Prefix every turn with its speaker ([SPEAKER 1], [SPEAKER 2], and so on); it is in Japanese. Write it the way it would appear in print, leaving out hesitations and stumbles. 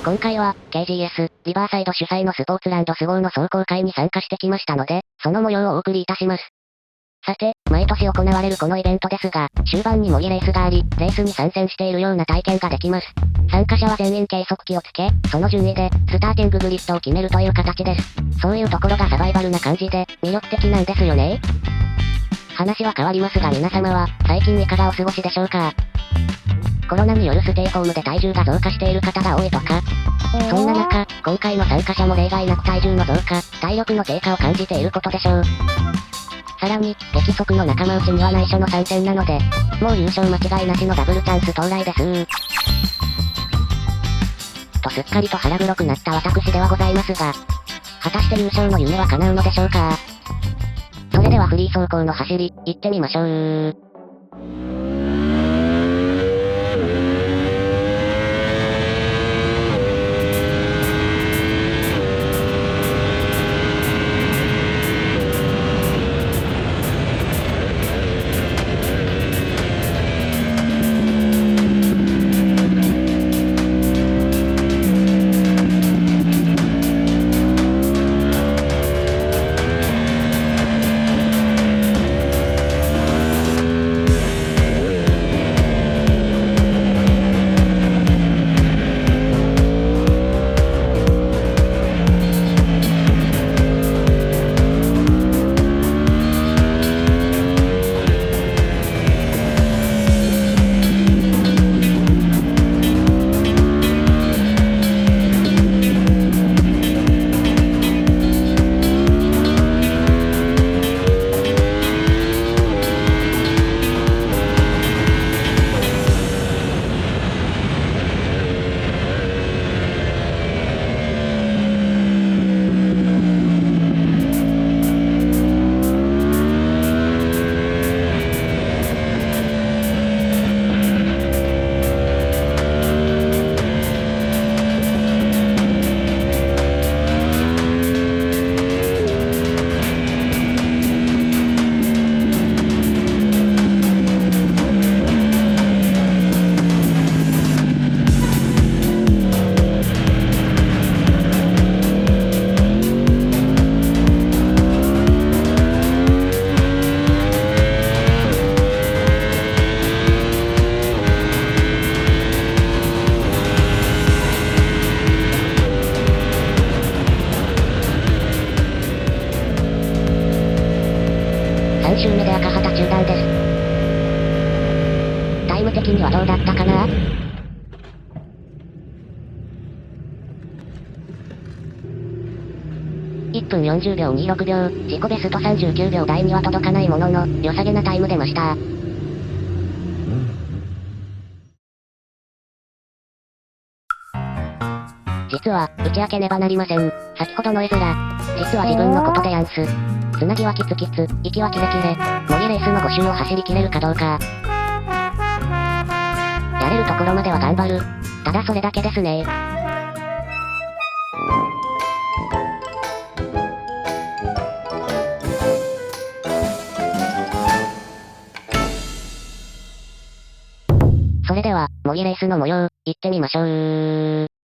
[SPEAKER 1] 今回は、KGS、リバーサイド主催のスポーツランドス号の壮行会に参加してきましたので、その模様をお送りいたします。さて、毎年行われるこのイベントですが、終盤に模擬レースがあり、レースに参戦しているような体験ができます。参加者は全員計測器をつけ、その順位で、スターティンググリッドを決めるという形です。そういうところがサバイバルな感じで、魅力的なんですよね。話は変わりますが皆様は、最近いかがお過ごしでしょうか？コロナによるステイホームで体重が増加している方が多いとか。そんな中、今回の参加者も例外なく体重の増加、体力の低下を感じていることでしょう。さらに、激速の仲間内には内緒の参戦なので、もう優勝間違いなしのダブルチャンス到来ですとすっかりと腹黒くなった私ではございますが、果たして優勝の夢は叶うのでしょうか？それではフリー走行の走り、行ってみましょう。3周目で赤旗中断です。タイム的にはどうだったかな？1分40秒26秒、自己ベスト39秒台には届かないものの、良さげなタイム出ました。実は、打ち明けねばなりません。先ほどの絵面。実は自分のことでやんす。つなぎはキツキツ、息はキレキレ。模擬レースの5周を走り切れるかどうか。やれるところまでは頑張る。ただそれだけですね。それでは、模擬レースの模様、行ってみましょう。